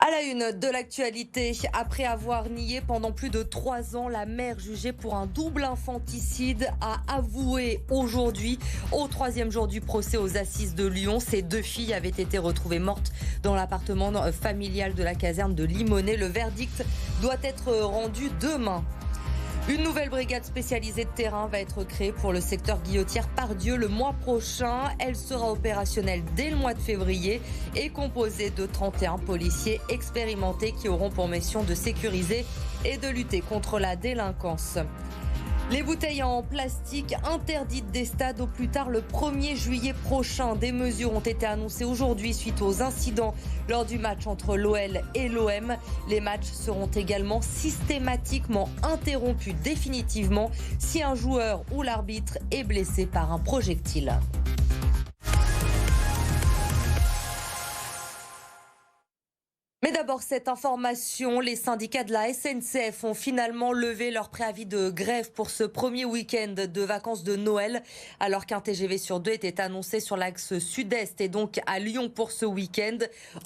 À la une de l'actualité, après avoir nié pendant plus de 3 ans, la mère jugée pour un double infanticide a avoué aujourd'hui, au 3e jour du procès aux assises de Lyon. Ses 2 filles avaient été retrouvées mortes dans l'appartement familial de la caserne de Limonest. Le verdict doit être rendu demain. Une nouvelle brigade spécialisée de terrain va être créée pour le secteur Guillotière-Pardieu le mois prochain. Elle sera opérationnelle dès le mois de février et composée de 31 policiers expérimentés qui auront pour mission de sécuriser et de lutter contre la délinquance. Les bouteilles en plastique interdites des stades au plus tard le 1er juillet prochain. Des mesures ont été annoncées aujourd'hui suite aux incidents lors du match entre l'OL et l'OM. Les matchs seront également systématiquement interrompus définitivement si un joueur ou l'arbitre est blessé par un projectile. Mais d'abord, cette information, les syndicats de la SNCF ont finalement levé leur préavis de grève pour ce premier week-end de vacances de Noël, alors qu'un TGV sur 2 était annoncé sur l'axe sud-est et donc à Lyon pour ce week-end.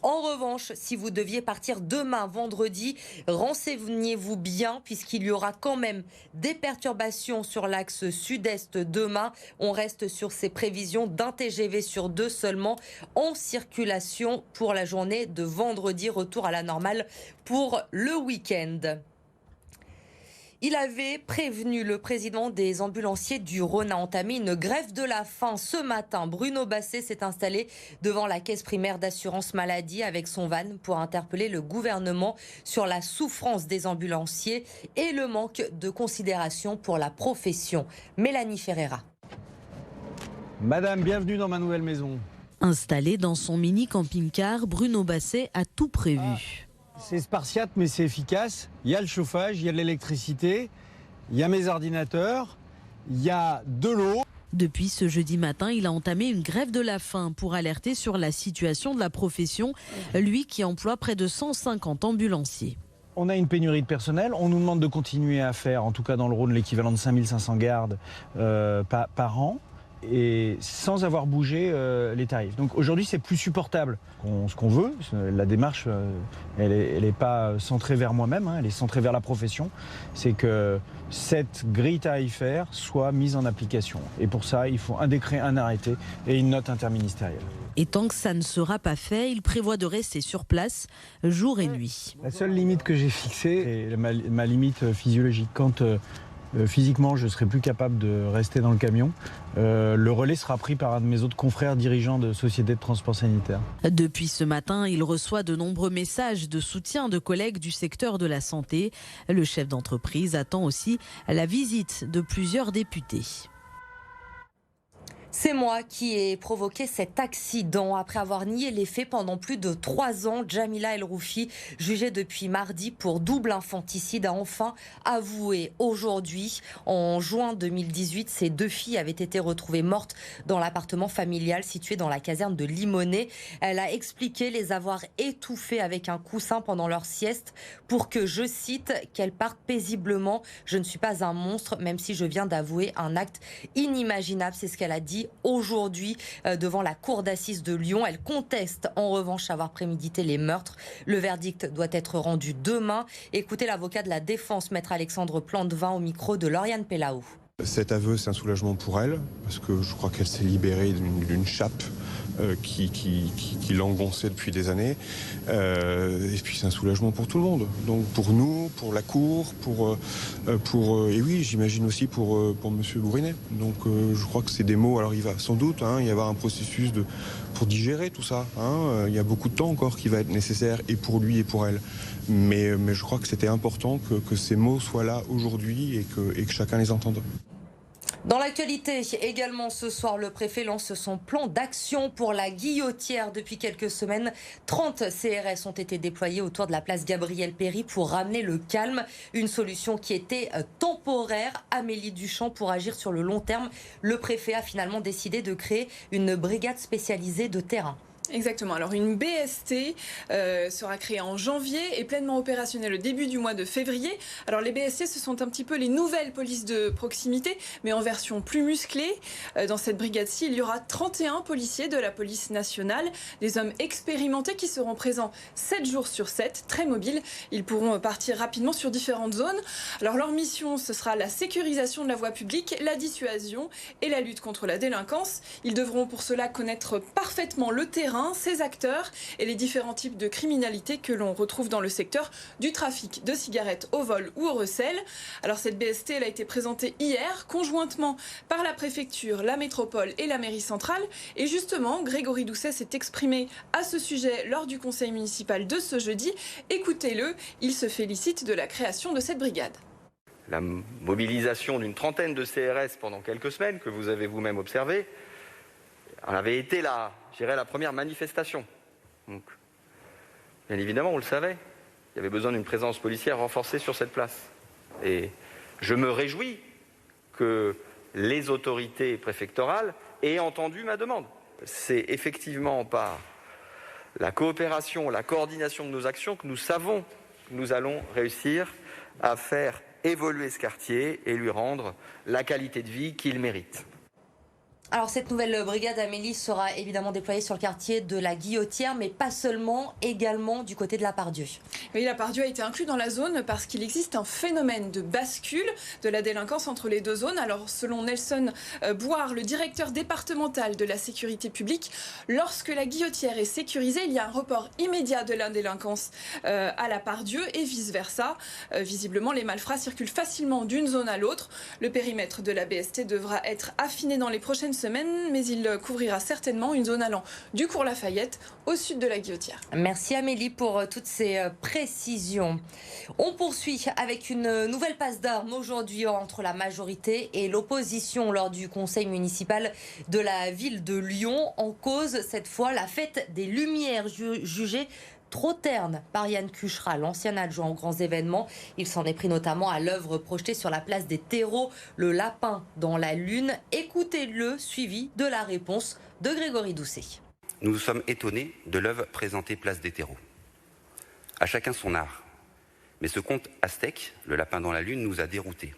En revanche, si vous deviez partir demain, vendredi, renseignez-vous bien puisqu'il y aura quand même des perturbations sur l'axe sud-est demain. On reste sur ces prévisions d'un TGV sur 2 seulement en circulation pour la journée de vendredi. Retour à la normale pour le week-end. Il avait prévenu, le président des ambulanciers du Rhône a entamé une grève de la faim ce matin. Bruno Basset s'est installé devant la caisse primaire d'assurance maladie avec son van pour interpeller le gouvernement sur la souffrance des ambulanciers et le manque de considération pour la profession. Mélanie Ferreira. Madame, bienvenue dans ma nouvelle maison. Installé dans son mini camping-car, Bruno Basset a tout prévu. C'est spartiate mais c'est efficace. Il y a le chauffage, il y a de l'électricité, il y a mes ordinateurs, il y a de l'eau. Depuis ce jeudi matin, il a entamé une grève de la faim pour alerter sur la situation de la profession, lui qui emploie près de 150 ambulanciers. On a une pénurie de personnel, on nous demande de continuer à faire, en tout cas dans le Rhône, l'équivalent de 5500 gardes par an. Et sans avoir bougé les tarifs. Donc aujourd'hui, c'est plus supportable. Ce qu'on veut, la démarche, elle est pas centrée vers moi-même, elle est centrée vers la profession. C'est que cette grille tarifaire soit mise en application. Et pour ça, il faut un décret, un arrêté et une note interministérielle. Et tant que ça ne sera pas fait, il prévoit de rester sur place jour et nuit. La seule limite que j'ai fixée, c'est ma limite physiologique. Quand physiquement, je ne serai plus capable de rester dans le camion. Le relais sera pris par un de mes autres confrères dirigeants de sociétés de transport sanitaire. Depuis ce matin, il reçoit de nombreux messages de soutien de collègues du secteur de la santé. Le chef d'entreprise attend aussi la visite de plusieurs députés. C'est moi qui ai provoqué cet accident. Après avoir nié les faits pendant plus de 3 ans, Jamila El Roufi, jugée depuis mardi pour double infanticide, a enfin avoué aujourd'hui. En juin 2018, ses 2 filles avaient été retrouvées mortes dans l'appartement familial situé dans la caserne de Limonest. Elle a expliqué les avoir étouffées avec un coussin pendant leur sieste pour que, je cite, qu'elles partent paisiblement. Je ne suis pas un monstre, même si je viens d'avouer un acte inimaginable. C'est ce qu'elle a dit aujourd'hui devant la cour d'assises de Lyon. Elle conteste en revanche avoir prémédité les meurtres. Le verdict doit être rendu demain. Écoutez l'avocat de la défense, maître Alexandre Plantevin, au micro de Lauriane Pellaou. Cet aveu, c'est un soulagement pour elle, parce que je crois qu'elle s'est libérée d'une chape qui l'engonçait depuis des années. Et puis c'est un soulagement pour tout le monde. Donc pour nous, pour la Cour, et oui, j'imagine aussi pour M. Bourrinet. Donc je crois que c'est des mots, alors il va sans doute y avoir un processus pour digérer tout ça. Il y a beaucoup de temps encore qui va être nécessaire, et pour lui et pour elle. Mais je crois que c'était important que ces mots soient là aujourd'hui et que chacun les entende. Dans l'actualité également ce soir, le préfet lance son plan d'action pour la Guillotière. Depuis quelques semaines, 30 CRS ont été déployés autour de la place Gabriel-Péri pour ramener le calme. Une solution qui était temporaire. Amélie Duchamp, pour agir sur le long terme, le préfet a finalement décidé de créer une brigade spécialisée de terrain. Exactement. Alors une BST sera créée en janvier et pleinement opérationnelle au début du mois de février. Alors les BST, ce sont un petit peu les nouvelles polices de proximité, mais en version plus musclée. Dans cette brigade-ci, il y aura 31 policiers de la police nationale, des hommes expérimentés qui seront présents 7 jours sur 7, très mobiles. Ils pourront partir rapidement sur différentes zones. Alors leur mission, ce sera la sécurisation de la voie publique, la dissuasion et la lutte contre la délinquance. Ils devront pour cela connaître parfaitement le terrain, ses acteurs et les différents types de criminalité que l'on retrouve dans le secteur du trafic de cigarettes au vol ou au recel. Alors cette BST, elle a été présentée hier conjointement par la préfecture, la métropole et la mairie centrale. Et justement, Grégory Doucet s'est exprimé à ce sujet lors du conseil municipal de ce jeudi. Écoutez-le, il se félicite de la création de cette brigade. La mobilisation d'une trentaine de CRS pendant quelques semaines, que vous avez vous-même observé, en avait été la première manifestation. Donc, bien évidemment, on le savait, il y avait besoin d'une présence policière renforcée sur cette place. Et je me réjouis que les autorités préfectorales aient entendu ma demande. C'est effectivement par la coopération, la coordination de nos actions que nous savons que nous allons réussir à faire évoluer ce quartier et lui rendre la qualité de vie qu'il mérite. Alors cette nouvelle brigade, Amélie, sera évidemment déployée sur le quartier de la Guillotière, mais pas seulement, également du côté de la Part-Dieu. Oui, la Part-Dieu a été inclus dans la zone parce qu'il existe un phénomène de bascule de la délinquance entre les deux zones. Alors selon Nelson Bouard, le directeur départemental de la sécurité publique, lorsque la Guillotière est sécurisée, il y a un report immédiat de la délinquance à la Part-Dieu et vice-versa. Visiblement, les malfrats circulent facilement d'une zone à l'autre. Le périmètre de la BST devra être affiné dans les prochaines semaine, mais il couvrira certainement une zone allant du cours Lafayette au sud de la Guillotière. Merci Amélie pour toutes ces précisions. On poursuit avec une nouvelle passe d'armes aujourd'hui entre la majorité et l'opposition lors du conseil municipal de la ville de Lyon. En cause, cette fois, la fête des Lumières jugée trop terne par Yann Cucherat, l'ancien adjoint aux grands événements. Il s'en est pris notamment à l'œuvre projetée sur la place des terreaux, le lapin dans la lune. Écoutez-le, suivi de la réponse de Grégory Doucet. Nous nous sommes étonnés de l'œuvre présentée place des terreaux. À chacun son art. Mais ce conte aztèque, le lapin dans la lune, nous a déroutés.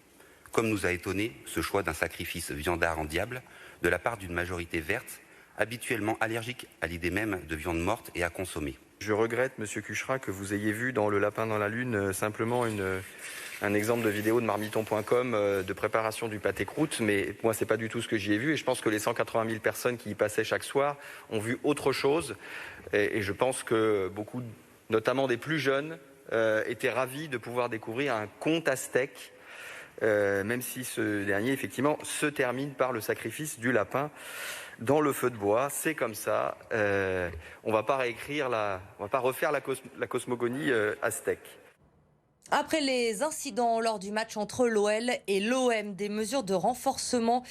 Comme nous a étonné ce choix d'un sacrifice viandard en diable de la part d'une majorité verte, habituellement allergique à l'idée même de viande morte et à consommer. Je regrette, Monsieur Cucherat, que vous ayez vu dans Le Lapin dans la Lune simplement un exemple de vidéo de marmiton.com de préparation du pâté croûte, mais moi, c'est pas du tout ce que j'y ai vu. Et je pense que les 180 000 personnes qui y passaient chaque soir ont vu autre chose. Et je pense que beaucoup, notamment des plus jeunes, étaient ravis de pouvoir découvrir un conte aztèque, même si ce dernier, effectivement, se termine par le sacrifice du lapin dans le feu de bois. C'est comme ça. On va pas refaire la cosmogonie aztèque. Après les incidents lors du match entre l'OL et l'OM, des mesures de renforcement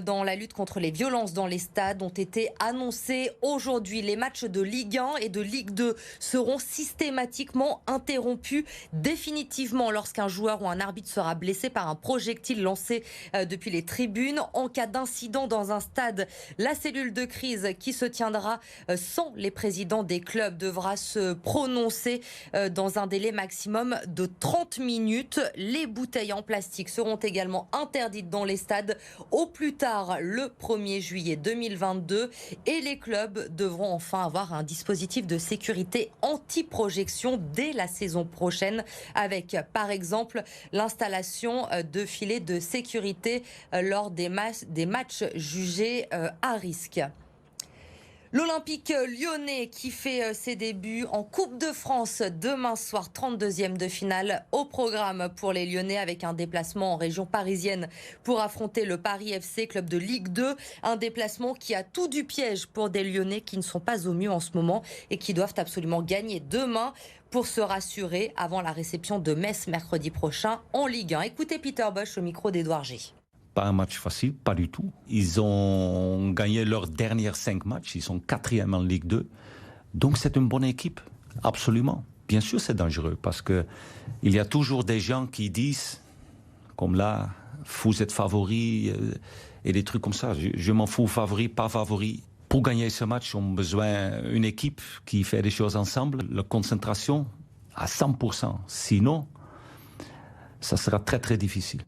dans la lutte contre les violences dans les stades ont été annoncées aujourd'hui. Les matchs de Ligue 1 et de Ligue 2 seront systématiquement interrompus définitivement lorsqu'un joueur ou un arbitre sera blessé par un projectile lancé depuis les tribunes. En cas d'incident dans un stade, la cellule de crise qui se tiendra sans les présidents des clubs devra se prononcer dans un délai maximum de 30 minutes. Les bouteilles en plastique seront également interdites dans les stades au plus tard le 1er juillet 2022 et les clubs devront enfin avoir un dispositif de sécurité anti-projection dès la saison prochaine avec par exemple l'installation de filets de sécurité lors des matchs jugés à risque. L'Olympique lyonnais qui fait ses débuts en Coupe de France demain soir, 32e de finale au programme pour les Lyonnais avec un déplacement en région parisienne pour affronter le Paris FC, club de Ligue 2. Un déplacement qui a tout du piège pour des Lyonnais qui ne sont pas au mieux en ce moment et qui doivent absolument gagner demain pour se rassurer avant la réception de Metz mercredi prochain en Ligue 1. Écoutez Peter Bosch au micro d'Edouard G. Pas un match facile, pas du tout. Ils ont gagné leurs derniers 5 matchs. Ils sont 4e en Ligue 2. Donc c'est une bonne équipe, absolument. Bien sûr c'est dangereux parce qu'il y a toujours des gens qui disent, comme là, vous êtes favori et des trucs comme ça. Je m'en fous, favori, pas favori. Pour gagner ce match, on a besoin d'une équipe qui fait des choses ensemble, la concentration à 100%. Sinon, ça sera très très difficile.